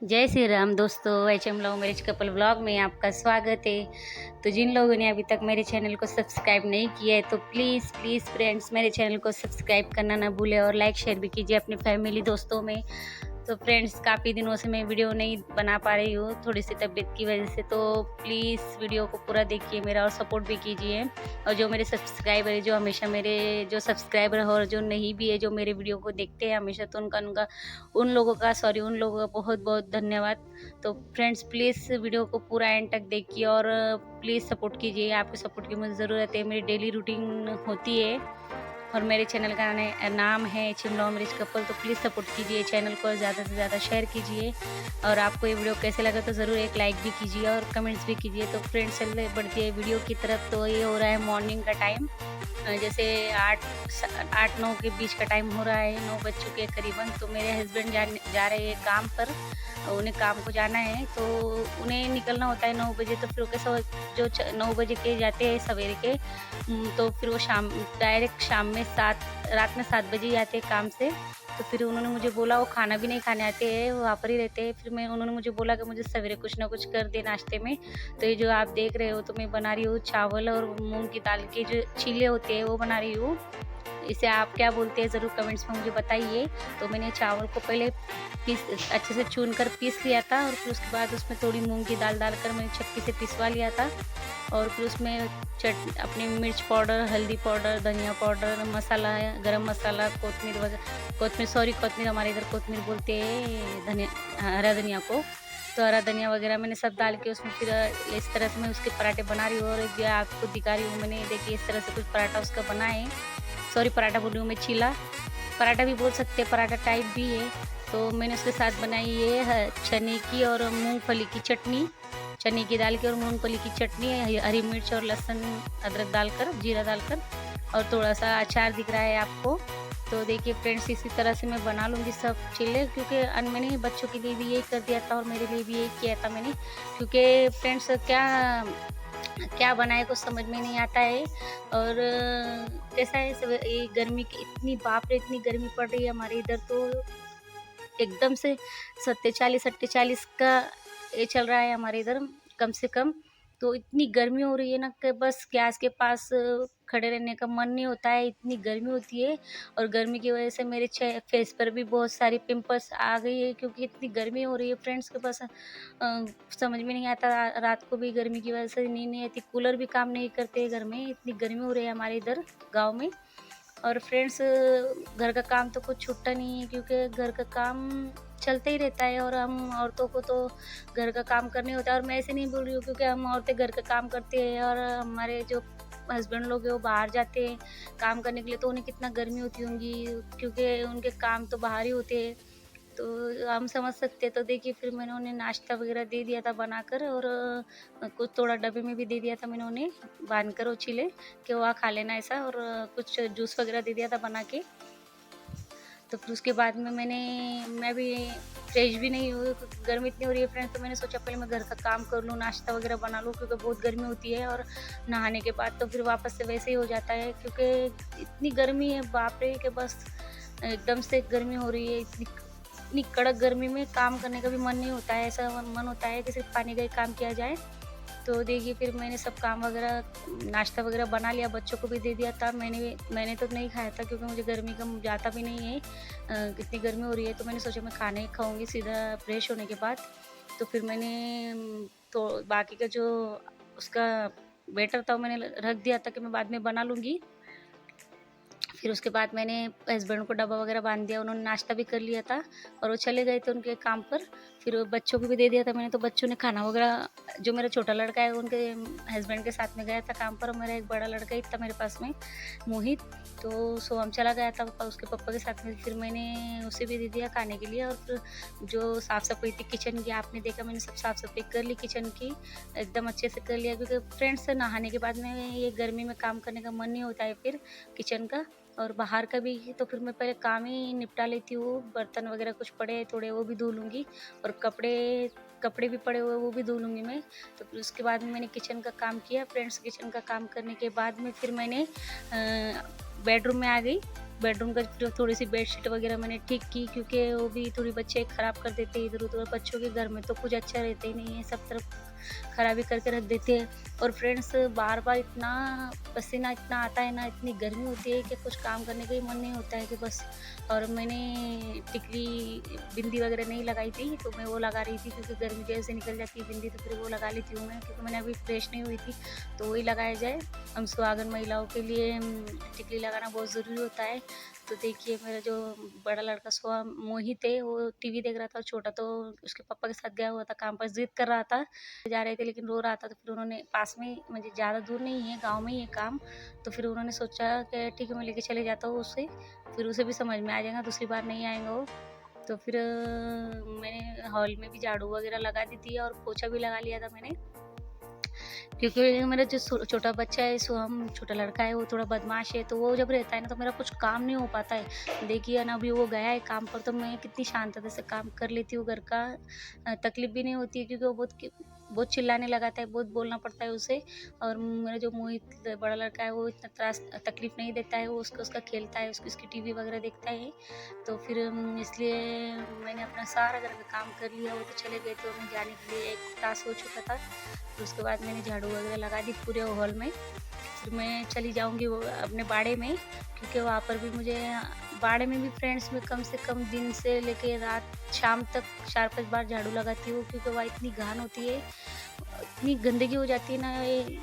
जय श्री राम दोस्तों, HM love marriage couple vlog में आपका स्वागत है। तो जिन लोगों ने अभी तक मेरे चैनल को सब्सक्राइब नहीं किया है तो प्लीज़ प्लीज़ फ्रेंड्स मेरे चैनल को सब्सक्राइब करना ना भूलें और लाइक शेयर भी कीजिए अपने फैमिली दोस्तों में। तो फ्रेंड्स काफ़ी दिनों से मैं वीडियो नहीं बना पा रही हूँ थोड़ी सी तबीयत की वजह से, तो प्लीज़ वीडियो को पूरा देखिए मेरा और सपोर्ट भी कीजिए। और जो मेरे सब्सक्राइबर है, जो हमेशा मेरे जो सब्सक्राइबर है और जो नहीं भी है, जो मेरे वीडियो को देखते हैं हमेशा, तो उनका उन लोगों का बहुत बहुत धन्यवाद। तो फ्रेंड्स प्लीज़ वीडियो को पूरा एंड तक देखिए और प्लीज़ सपोर्ट कीजिए। आपके सपोर्ट की मुझे ज़रूरत है। मेरी डेली रूटीन होती है और मेरे चैनल का नाम है HM लव मैरिज कपल। तो प्लीज़ सपोर्ट कीजिए, चैनल को ज़्यादा से ज़्यादा शेयर कीजिए और आपको ये वीडियो कैसे लगा तो ज़रूर एक लाइक भी कीजिए और कमेंट्स भी कीजिए। तो फ्रेंड्स चलते बढ़ती है वीडियो की तरफ। तो ये हो रहा है मॉर्निंग का टाइम, जैसे 8-9 के बीच का टाइम हो रहा है, 9 बज चुके हैं करीबन। तो मेरे हस्बैंड जा रहे हैं काम पर, उन्हें काम को जाना है तो उन्हें निकलना होता है 9 बजे। तो फिर वो कैसा 9 बजे के जाते हैं सवेरे के, तो फिर वो डायरेक्ट शाम में रात में 7 बजे ही आते हैं काम से। तो फिर उन्होंने मुझे बोला, वो खाना भी नहीं खाने आते हैं, वो वहाँ पर ही रहते हैं। फिर उन्होंने मुझे बोला कि मुझे सवेरे कुछ ना कुछ कर दे नाश्ते में। तो ये जो आप देख रहे हो, तो मैं बना रही हूँ चावल और मूंग की दाल के जो चीले होते हैं वो बना रही हूँ। इसे आप क्या बोलते हैं ज़रूर कमेंट्स में मुझे बताइए। तो मैंने चावल को पहले अच्छे से चून कर पीस लिया था और फिर उसके बाद उसमें थोड़ी मूंग की दाल डालकर मैंने चक्की से पिसवा लिया था। और फिर उसमें अपनी मिर्च पाउडर, हल्दी पाउडर, धनिया पाउडर, मसाला, गरम मसाला, कोतमीर हमारे इधर कोतमीर बोलते हैं हरा धनिया को। तो हरा धनिया वगैरह मैंने सब डाल के उसमें फिर इस तरह से मैं उसके पराठे बना रही हूँ। और ये आपको दिखा रही हूँ, मैंने देखिए इस तरह से कुछ पराठा उसका बना है। सॉरी, पराठा बोल रही हूँ मैं, चीला। पराठा भी बोल सकते हैं, पराठा टाइप भी है। तो मैंने उसके साथ बनाई है चने की और मूंगफली की चटनी, चने की दाल की और मूंगफली की चटनी, हरी मिर्च और लहसुन अदरक डालकर, जीरा डालकर, और थोड़ा सा अचार दिख रहा है आपको। तो देखिए फ्रेंड्स, इसी तरह से मैं बना लूँगी सब चीले, क्योंकि मैंने बच्चों के लिए भी यही कर दिया था और मेरे लिए भी यही किया था मैंने। क्योंकि फ्रेंड्स क्या क्या बनाए कुछ समझ में नहीं आता है। और कैसा है, ये गर्मी की इतनी, बाप रे, इतनी गर्मी पड़ रही है हमारे इधर। तो एकदम से 47-48 का ये चल रहा है हमारे इधर कम से कम। तो इतनी गर्मी हो रही है ना कि बस गैस के पास खड़े रहने का मन नहीं होता है, इतनी गर्मी होती है। और गर्मी की वजह से मेरे फेस पर भी बहुत सारी पिंपल्स आ गई है, क्योंकि इतनी गर्मी हो रही है फ्रेंड्स के पास। समझ में नहीं आता, रात को भी गर्मी की वजह से नींद नहीं आती, कूलर भी काम नहीं करते घर में, इतनी गर्मी हो रही है हमारे इधर गाँव में। और फ्रेंड्स घर का काम तो कुछ छूटता नहीं है, क्योंकि घर का काम चलते ही रहता है और हम औरतों को तो घर का काम करने होता है। और मैं ऐसे नहीं बोल रही हूँ क्योंकि हम औरतें घर का काम करते हैं और हमारे जो हस्बैंड लोग हैं वो बाहर जाते हैं काम करने के लिए, तो उन्हें कितना गर्मी होती होंगी, क्योंकि उनके काम तो बाहर ही होते हैं। तो हम समझ सकते हैं। तो देखिए फिर मैंने उन्हें नाश्ता वगैरह दे दिया था बनाकर, और कुछ थोड़ा डब्बे में भी दे दिया था मैंने उन्हें बांध कर वो चीले, कि वहाँ खा लेना ऐसा। और कुछ जूस वगैरह दे दिया था बना के। तो फिर उसके बाद में मैं भी फ्रेश भी नहीं हुई, गर्मी इतनी हो रही है फ्रेंड्स। तो मैंने सोचा पहले मैं घर का काम कर लूँ, नाश्ता वगैरह बना लूँ, क्योंकि बहुत गर्मी होती है। और नहाने के बाद तो फिर वापस से वैसे ही हो जाता है, क्योंकि इतनी गर्मी है बाप रे, कि बस एकदम से गर्मी हो रही है। इतनी कड़क गर्मी में काम करने का भी मन नहीं होता है, ऐसा मन होता है कि सिर्फ पानी का ही काम किया जाए। तो देखिए फिर मैंने सब काम वगैरह, नाश्ता वगैरह बना लिया, बच्चों को भी दे दिया था। मैंने तो नहीं खाया था, क्योंकि मुझे गर्मी का जाता भी नहीं है। कितनी गर्मी हो रही है, तो मैंने सोचा मैं खाना ही खाऊंगी सीधा फ्रेश होने के बाद। तो फिर मैंने तो बाकी का जो उसका बैटर था वो मैंने रख दिया था कि मैं बाद में बना लूँगी। फिर उसके बाद मैंने हस्बैंड को डब्बा वगैरह बांध दिया, उन्होंने नाश्ता भी कर लिया था और वो चले गए थे उनके काम पर। फिर बच्चों को भी दे दिया था मैंने, तो बच्चों ने खाना वगैरह, जो मेरा छोटा लड़का है उनके हस्बैंड के साथ में गया था काम पर, और मेरा एक बड़ा लड़का ही था मेरे पास में, मोहित। तो सो हम चला गया था उसके पापा के साथ में। फिर मैंने उसे भी दे दिया खाने के लिए। और फिर जो साफ़ सफाई थी किचन की, आपने देखा मैंने सब साफ़ सफाई कर ली किचन की, एकदम अच्छे से कर लिया, क्योंकि फ्रेंड्स नहाने के बाद में ये गर्मी में काम करने का मन नहीं होता है फिर किचन का और बाहर का भी। तो फिर मैं पहले काम ही निपटा लेती हूँ, बर्तन वगैरह कुछ पड़े हैं थोड़े वो भी धो लूँगी, और कपड़े कपड़े भी पड़े हुए वो भी धो लूँगी मैं। तो फिर उसके बाद में मैंने किचन का काम किया फ्रेंड्स। किचन का काम करने के बाद में फिर मैंने बेडरूम में आ गई। बेडरूम का जो थोड़ी सी बेडशीट वगैरह मैंने ठीक की, क्योंकि वो भी थोड़ी बच्चे ख़राब कर देते हैं इधर उधर। बच्चों के घर में तो कुछ अच्छा रहता ही नहीं है, सब तरफ खराबी करके रख देते हैं। और फ्रेंड्स बार बार इतना पसीना इतना आता है ना, इतनी गर्मी होती है कि कुछ काम करने का ही मन नहीं होता है कि बस। और मैंने टिकली बिंदी वगैरह नहीं लगाई थी, तो मैं वो लगा रही थी, क्योंकि गर्मी जैसे निकल जाती है बिंदी तो फिर वो लगा लेती हूँ मैं, क्योंकि मैंने अभी फ्रेश नहीं हुई थी। तो वही लगाया जाए, हम सुहागन महिलाओं के लिए टिकली लगाना बहुत ज़रूरी होता है। तो देखिए मेरा जो बड़ा लड़का मोहित है, वो टीवी देख रहा था, और छोटा तो उसके पापा के साथ गया हुआ था काम पर, जिद कर रहा था, जा रहे थे लेकिन रो रहा था। तो फिर उन्होंने पास में, मुझे ज़्यादा दूर नहीं है, गांव में ही है काम, तो फिर उन्होंने सोचा कि ठीक है मैं लेके चले जाता हूँ उसे, फिर उसे भी समझ में आ जाएगा, दूसरी बार नहीं आएगा वो। तो फिर मैंने हॉल में भी झाड़ू वगैरह लगा दी थी और पोछा भी लगा लिया था मैंने, क्योंकि मेरा जो छोटा बच्चा है, सोहम छोटा लड़का है, वो थोड़ा बदमाश है, तो वो जब रहता है ना तो मेरा कुछ काम नहीं हो पाता है। देखिए ना, अभी वो गया है काम पर तो मैं कितनी शांतता से काम कर लेती हूँ घर का, तकलीफ भी नहीं होती है, क्योंकि वो बहुत चिल्लाने लगाता है, बहुत बोलना पड़ता है उसे। और मेरा जो मोहित बड़ा लड़का है, वो इतना त्रास तकलीफ नहीं देता है, वो उसका खेलता है, उसकी टीवी वगैरह देखता है। तो फिर इसलिए मैंने अपना सारा घर का काम कर लिया। वो तो चले गए थे, उन्हें जाने के लिए 1 टास्क हो चुका था। तो उसके बाद मैंने झाड़ू वगैरह लगा दी पूरे हॉल में। फिर मैं चली जाऊंगी वो अपने बाड़े में, क्योंकि वहाँ पर भी मुझे, बाड़े में भी फ्रेंड्स में कम से कम दिन से लेके रात शाम तक 4-5 बार झाड़ू लगाती हूँ, क्योंकि वहाँ इतनी घान होती है, इतनी गंदगी हो जाती है ना। ये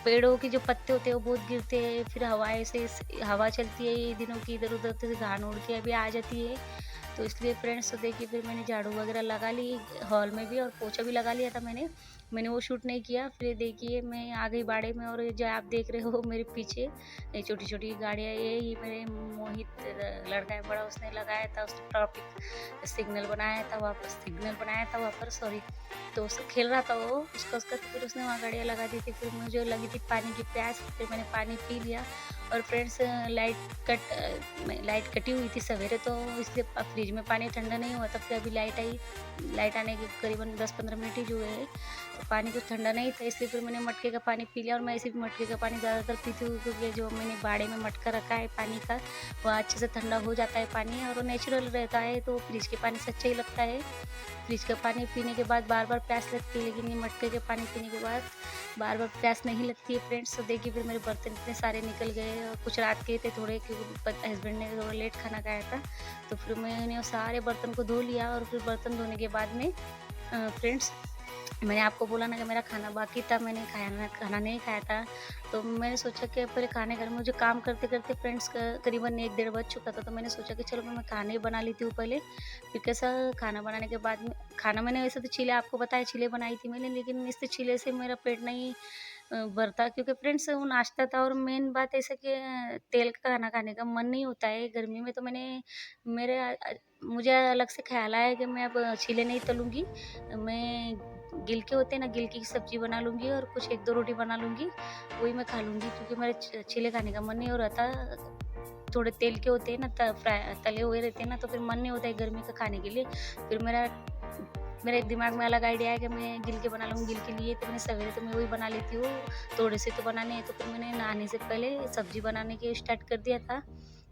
पेड़ों के जो पत्ते होते हैं वो बहुत गिरते हैं, फिर हवाएं से हवा चलती है ये दिनों की, इधर उधर से घान उड़ के अभी आ जाती है। तो इसलिए फ्रेंड्स, तो देखिए फिर मैंने झाड़ू वगैरह लगा ली हॉल में भी, और पोछा भी लगा लिया था मैंने वो शूट नहीं किया। फिर देखिए मैं आ गई बाड़े में, और जो आप देख रहे हो मेरे पीछे ये छोटी छोटी गाड़ियाँ, ये मेरे मोहित लड़का है बड़ा, उसने लगाया था, उसने ट्रैफिक सिग्नल बनाया था, वहाँ पर सॉरी। तो उससे खेल रहा था वो, उसका तो फिर उसने वहाँ गाड़ियाँ लगा दी थी। फिर मुझे लगी थी पानी की प्यास, फिर मैंने पानी पी लिया। और फ्रेंड्स लाइट कटी हुई थी सवेरे, तो इसलिए फ्रिज में पानी ठंडा नहीं हुआ था। फिर अभी लाइट आई, लाइट आने के करीबन 10-15 मिनट ही जो है, तो पानी कुछ ठंडा नहीं था, इसलिए फिर मैंने मटके का पानी पी लिया। और मैं ऐसे भी मटके का पानी ज़्यादातर पीती हूँ, क्योंकि जो मैंने बाड़े में मटका रखा है पानी का, वह अच्छे से ठंडा हो जाता है पानी, और वो नेचुरल रहता है, तो फ्रिज के पानी से अच्छा ही लगता है। फ्रिज का पानी पीने के बाद बार बार प्यास लगती है, लेकिन ये मटके के पानी पीने के बाद बार बार प्यास नहीं लगती है फ्रेंड्स। तो देखिए फिर मेरे बर्तन इतने सारे निकल गए, और कुछ रात के थे थोड़े, क्योंकि हस्बैंड ने थोड़ा लेट खाना खाया था। तो फिर मैंने वो सारे बर्तन को धो लिया, और फिर बर्तन धोने के बाद में फ्रेंड्स, मैंने आपको बोला ना कि मेरा खाना बाकी था, मैंने खाना नहीं खाया था। तो मैंने सोचा कि पहले खाने घर में मुझे काम करते करते फ्रेंड्स करीबन 1-1:30 बज चुका था। तो मैंने सोचा कि चलो मैं खाने ही बना लेती हूँ पहले। फिर कैसा, खाना बनाने के बाद में, खाना मैंने वैसे तो चीले आपको बताया, चीले बनाई थी मैंने, लेकिन इससे चीले से मेरा पेट नहीं भरता, क्योंकि फ्रेंड्स वो नाश्ता था। और मेन बात ऐसा कि तेल का खाना खाने का मन नहीं होता है गर्मी में। तो मुझे अलग से ख्याल आया कि मैं अब चीले नहीं तलूँगी, मैं गिलके होते हैं ना, गिलकी की सब्ज़ी बना लूँगी, और कुछ 1-2 रोटी बना लूँगी, वही मैं खा लूँगी, क्योंकि मेरे चीले खाने का मन नहीं हो रहा था। थोड़े तेल के होते हैं ना, तले हुए रहते हैं ना, तो फिर मन नहीं होता है गर्मी का खाने के लिए। फिर मेरे दिमाग में अलग आइडिया है कि मैं गिलके बना लूँगी। गिलके लिए तो मैंने सवेरे तो मैं वही बना लेती हूँ, थोड़े से तो बनाने हैं। तो फिर मैंने नहाने से पहले सब्ज़ी बनाने के स्टार्ट कर दिया था।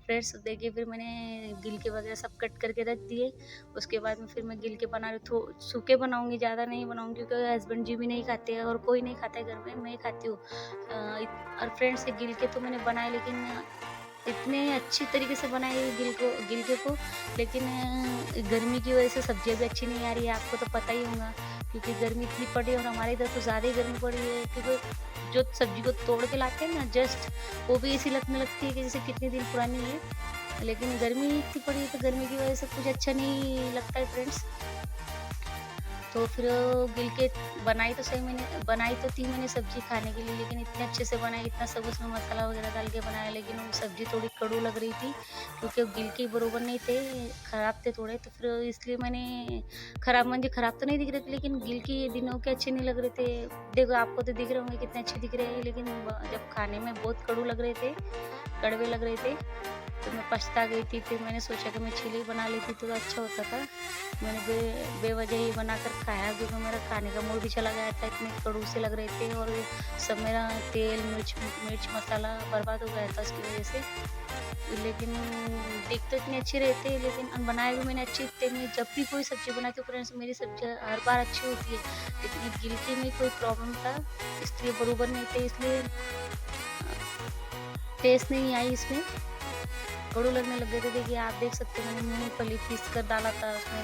फ्रेंड्स देखिए फिर मैंने गिलके वगैरह सब कट करके रख दिए। उसके बाद में फिर मैं गिलके बना रही, सूखे बनाऊँगी, ज़्यादा नहीं बनाऊँगी, क्योंकि हस्बैंड जी भी नहीं खाते हैं, और कोई नहीं खाता है घर में, मैं ही खाती हूँ। और फ्रेंड्स ये गिलके तो मैंने बनाए, लेकिन इतने अच्छी तरीके से बनाए गिलके को, लेकिन गर्मी की वजह से सब्जियाँ भी अच्छी नहीं आ रही है, आपको तो पता ही होगा, क्योंकि गर्मी इतनी पड़ी है, और हमारे इधर तो ज़्यादा ही गर्मी पड़ी है, क्योंकि जो सब्जी को तोड़ के लाते हैं ना, जस्ट वो भी ऐसी लगने लगती है कि जैसे कितने दिन पुरानी है। लेकिन गर्मी इतनी पड़ी है, तो गर्मी की वजह से कुछ अच्छा नहीं लगता है फ्रेंड्स। तो फिर गिलके बनाई तो थी मैंने सब्ज़ी खाने के लिए, लेकिन इतने अच्छे से बनाई, इतना सब उसमें मसाला वगैरह डाल के बनाया, लेकिन वो सब्ज़ी थोड़ी कड़ू लग रही थी, क्योंकि वो गिलके बरोबर नहीं थे, ख़राब थे थोड़े। तो फिर इसलिए मैंने ख़राब तो नहीं दिख रहे थे, लेकिन गिलके ये दिनों के अच्छे नहीं लग रहे थे। देखो आपको तो दिख रहे होंगे कितने अच्छे दिख रहे हैं, लेकिन जब खाने में बहुत कड़ू लग रहे थे, कड़वे लग रहे थे। तो मैं पछता गई थी। फिर मैंने सोचा कि मैं चीले ही बना लेती तो अच्छा होता था। मैंने बेवजह ही बनाकर खाया क्योंकि मेरा खाने का मूड भी चला गया था, इतने कड़ू से लग रहे थे और सब मेरा तेल मिर्च मसाला बर्बाद हो गया था इसकी वजह से। लेकिन देख तो इतने अच्छे रहते हैं, लेकिन बनाए भी मैंने अच्छे थे। मैं जब भी कोई सब्ज़ी बनाती हूँ फ्रेंड्स, मेरी सब्ज़ी हर बार अच्छी होती है, लेकिन ये गिलकी में कोई प्रॉब्लम था, इसलिए बराबर नहीं थे, इसलिए टेस्ट नहीं आई इसमें, कड़ू लगने लग गए थे। देखिए आप देख सकते हैं, मैंने मूँगफली पीस कर डाला था उसमें,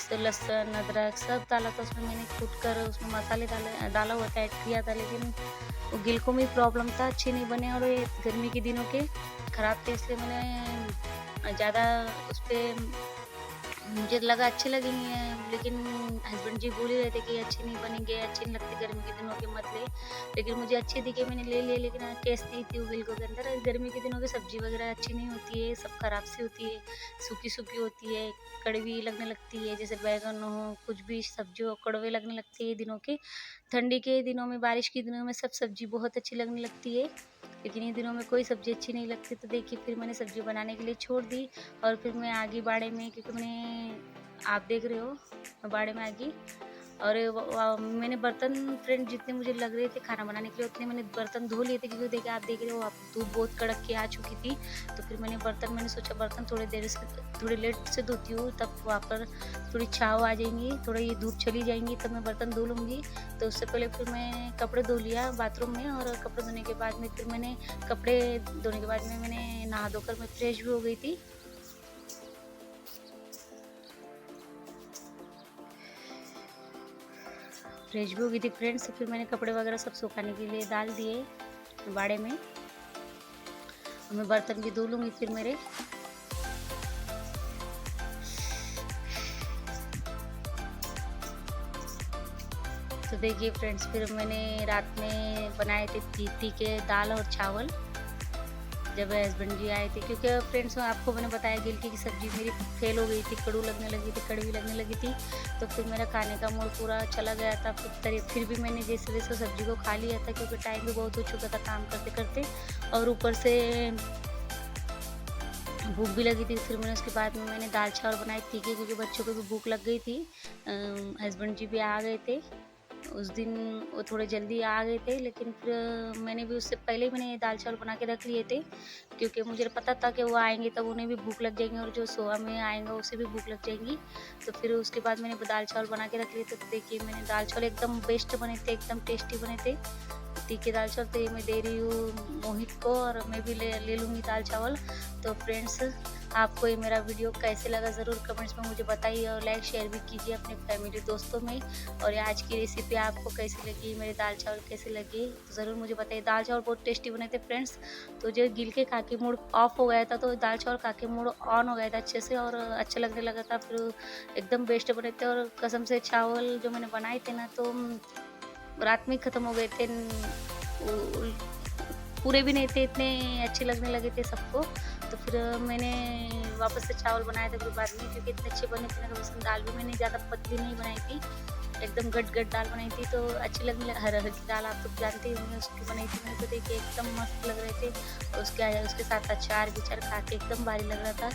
तो लहसुन अदरक सब डाला था उसमें, मैंने कूट कर उसमें मसाले डाला हुआ था, ऐड किया था, लेकिन वो गिलकों में प्रॉब्लम था, अच्छे नहीं बने और ये गर्मी के दिनों के ख़राब थे, इसलिए मैंने ज़्यादा उस पर मुझे लगा अच्छे लगेंगे, लेकिन हस्बैंड जी बोल ही रहे थे कि अच्छे नहीं बनेंगे, अच्छे नहीं लगते गर्मी के दिनों के, मत ले। लेकिन मुझे अच्छे दिखे, मैंने ले लिए, लेकिन टेस्ट नहीं थी वो बिल्कुल के अंदर। गर्मी के दिनों की सब्ज़ी वगैरह अच्छी नहीं होती है, सब खराब सी होती है, सूखी-सूखी होती है, कड़वी लगने लगती है, जैसे बैंगन हो, कुछ भी सब्ज़ी हो, कड़वे लगने लगती है दिनों के। ठंडी के दिनों में, बारिश के दिनों में सब सब्ज़ी बहुत अच्छी लगने लगती है, लेकिन ये दिनों में कोई सब्ज़ी अच्छी नहीं लगती। तो देखिए फिर मैंने सब्ज़ी बनाने के लिए छोड़ दी और फिर मैं आ गई बाड़े में, क्योंकि आप देख रहे हो मैं बाड़े में आ गई। और मैंने बर्तन फ्रेंड जितने मुझे लग रहे थे खाना बनाने के लिए, उतने मैंने बर्तन धो लिए थे, क्योंकि देखिए आप देख रहे हो, आप धूप बहुत कड़क के आ चुकी थी। तो फिर मैंने सोचा बर्तन थोड़ी लेट से धोती हूँ, तब वहाँ पर थोड़ी छाँव आ जाएंगी, थोड़ा ये धूप चली जाएंगी, तब मैं बर्तन धो लूँगी। तो उससे पहले फिर मैं कपड़े धो लिया बाथरूम में, और कपड़े धोने के बाद में फिर मैंने नहा धोकर मैं फ्रेश भी हो गई थी। फ्रेश भी हो गई थी फ्रेंड्स। फिर मैंने कपड़े वगैरह सब सुखाने के लिए डाल दिए बाड़े में, मैं बर्तन भी धो लूँगी फिर मेरे। तो देखिए फ्रेंड्स, फिर मैंने रात में बनाए थे तीखे दाल और चावल, जब हस्बैंड जी आए थे, क्योंकि फ्रेंड्स आपको मैंने बताया गिलकी की सब्ज़ी मेरी फेल हो गई थी, कड़ू लगने लगी थी, कड़वी लगने लगी थी, तो फिर मेरा खाने का मूड पूरा चला गया था। फिर भी मैंने जैसे जैसे सब्ज़ी को खा लिया था, क्योंकि टाइम भी बहुत हो चुका था काम करते करते, और ऊपर से भूख भी लगी थी। फिर मैंने उसके बाद में मैंने दाल चावल बनाए तीखे, क्योंकि बच्चों को भी भूख लग गई थी। हस्बैंड जी भी आ गए थे उस दिन, वो थोड़े जल्दी आ गए थे, लेकिन फिर मैंने भी उससे पहले ही मैंने दाल चावल बना के रख लिए थे, क्योंकि मुझे पता था कि वो आएंगे तब उन्हें भी भूख लग जाएंगी, और जो सोहा में आएंगा उसे भी भूख लग जाएंगी। तो फिर उसके बाद मैंने दाल चावल बना के रख लिए थे। तो देखिए मैंने दाल चावल एकदम बेस्ट बने थे, एकदम टेस्टी बने थे, तीखे दाल चावल। तो ये मैं दे रही हूँ मोहित को, और मैं भी ले लूँगी दाल चावल। तो फ्रेंड्स आपको ये मेरा वीडियो कैसे लगा ज़रूर कमेंट्स में मुझे बताइए, और लाइक शेयर भी कीजिए अपने फैमिली दोस्तों में। और आज की रेसिपी आपको कैसी लगी, मेरे दाल चावल कैसे लगे, तो ज़रूर मुझे बताइए। दाल चावल बहुत टेस्टी बने थे फ्रेंड्स। तो जो गिल के खा के मूड ऑफ हो गया था, तो दाल चावल खा के मूड ऑन हो गया था अच्छे से, और अच्छा लगने लगा था। फिर एकदम बेस्ट बने थे, और कसम से चावल जो मैंने बनाए थे ना, तो रात में ख़त्म हो गए थे, पूरे भी नहीं थे, इतने अच्छे लगने लगे थे सबको। तो फिर मैंने वापस से चावल बनाए थे फिर बाद में, क्योंकि इतने अच्छे बने थे ना। तो उसमें दाल भी मैंने ज़्यादा पतली नहीं बनाई थी, एकदम गट दाल बनाई थी, तो अच्छी लगने लगी। हर की दाल आप तो जानते ही होंगे, उसकी बनाई थी मैंने, तो देखिए एकदम मस्त लग रहे थे। उसके साथ अचार विचार खा के एकदम भारी लग रहा था।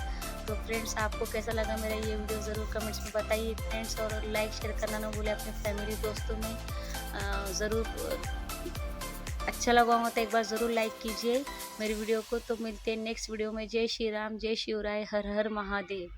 तो फ्रेंड्स आपको कैसा लगा मेरा ये वीडियो ज़रूर कमेंट्स में बताइए फ्रेंड्स, और लाइक शेयर करना ना भूलें अपने फैमिली दोस्तों में। ज़रूर अच्छा लगा हो तो एक बार ज़रूर लाइक कीजिए मेरी वीडियो को। तो मिलते हैं नेक्स्ट वीडियो में। जय श्री राम, जय शिवराय, हर हर महादेव।